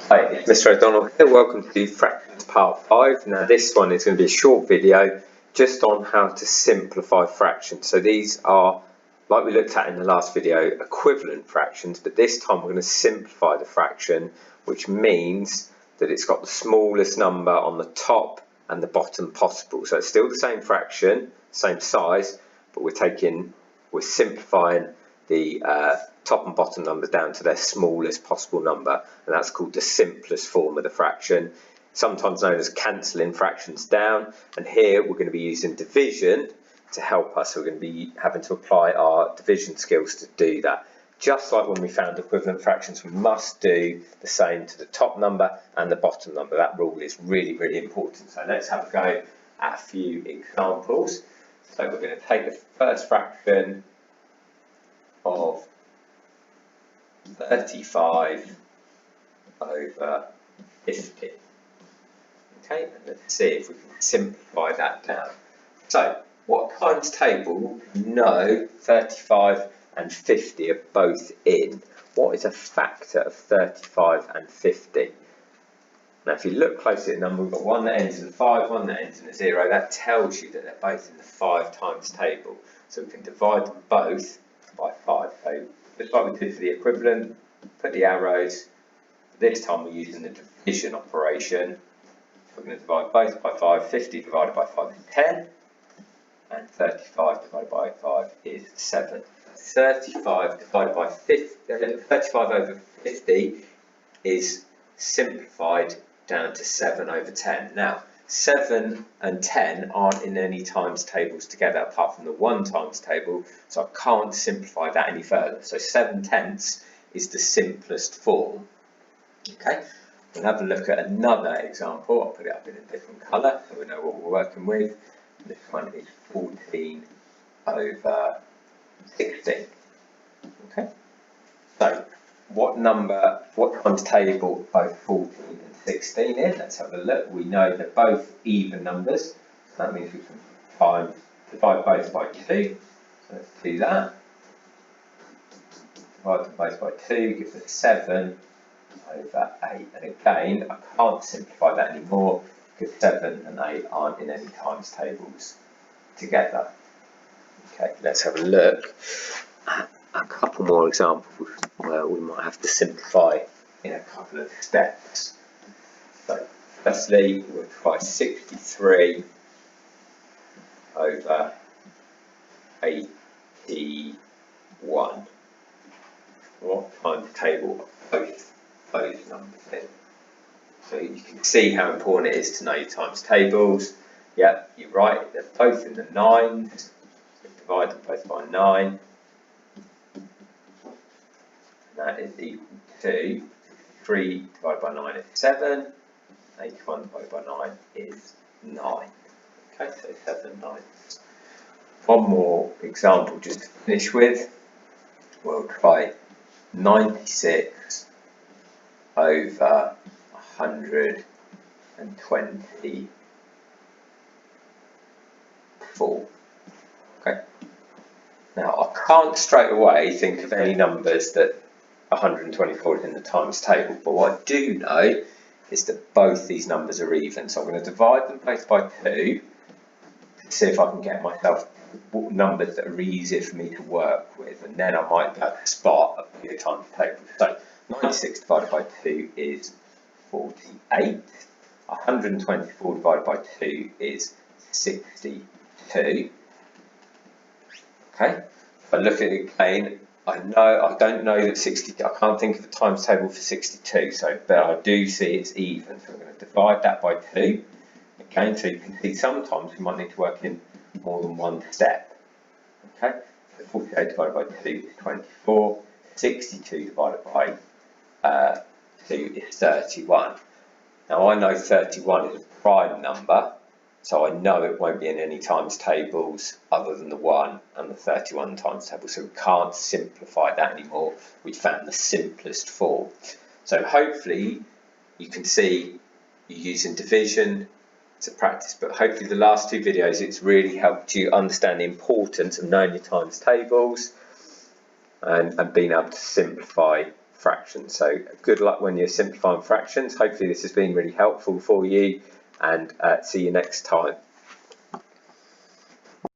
Hi, it's Mr. O'Donnell here. Welcome to Fractions Part 5. Now this one is going to be a short video just on how to simplify fractions. So these are, like we looked at in the last video, equivalent fractions, but this time we're going to simplify the fraction, which means that it's got the smallest number on the top and the bottom possible. So it's still the same fraction, same size, but we're simplifying the top and bottom numbers down to their smallest possible number, and that's called the simplest form of the fraction, sometimes known as cancelling fractions down. And here we're going to be using division to help us. So we're going to be having to apply our division skills to do that. Just like when we found equivalent fractions, we must do the same to the top number and the bottom number. That rule is really, really important. So let's have a go at a few examples. So we're going to take the first fraction of 35 over 50. Okay, and let's see if we can simplify that down. So, what times table know 35 and 50 are both in? What is a factor of 35 and 50? Now, if you look closely at the number, we've got one that ends in a 5, one that ends in a 0. That tells you that they're both in the 5 times table. So we can divide them both by 5. So just like we did for the equivalent, put the arrows. This time we're using the division operation. We're going to divide both by 5. 50 divided by 5 is 10. And 35 divided by 5 is 7. 35 divided by 35 over 50 is simplified down to 7 over 10. Now, 7 and 10 aren't in any times tables together apart from the 1 times table, so I can't simplify that any further. So 7/10 is the simplest form. Okay, we'll have a look at another example. I'll put it up in a different colour so we know what we're working with. This one is 14 over 16. Okay, so what times table both 14 and 16 in? Let's have a look. We know they're both even numbers, so that means we can divide both by 2. So let's do that. Divide them both by 2 gives us 7 over 8. And again, I can't simplify that anymore because 7 and 8 aren't in any times tables together. Okay, let's have a look at a couple more examples where we might have to simplify in a couple of steps. So, firstly, we'll try 63 over 81. What times table are both those numbers in? So you can see how important it is to know your times tables. Yeah, you're right, they're both in the 9s. So divide them both by 9. That is equal to 3 divided by 9 is 7. 81 divided by 9 is 9. Okay, so 7 9s. One more example just to finish with. We'll try 96 over 124. Okay. Now I can't straight away think of any numbers that 124 is in the times table, but what I do know is that both these numbers are even. So I'm going to divide them both by 2 to see if I can get myself numbers that are easier for me to work with, and then I might be able to spot a bigger times table. So 96 divided by 2 is 48. 124 divided by 2 is 62. Okay. If I look at it again, I don't know that 60. I can't think of a times table for 62. But I do see it's even. So I'm going to divide that by 2. Okay. So you can see sometimes we might need to work in more than one step. Okay. So 48 divided by 2 is 24. 62 divided by 2 is 31. Now I know 31 is a prime number, so I know it won't be in any times tables other than the 1 and the 31 times table, so we can't simplify that anymore. We found the simplest form. So hopefully you can see you're using division to practice, but hopefully the last 2 videos it's really helped you understand the importance of knowing your times tables and being able to simplify fractions. So good luck when you're simplifying fractions. Hopefully this has been really helpful for you, and see you next time.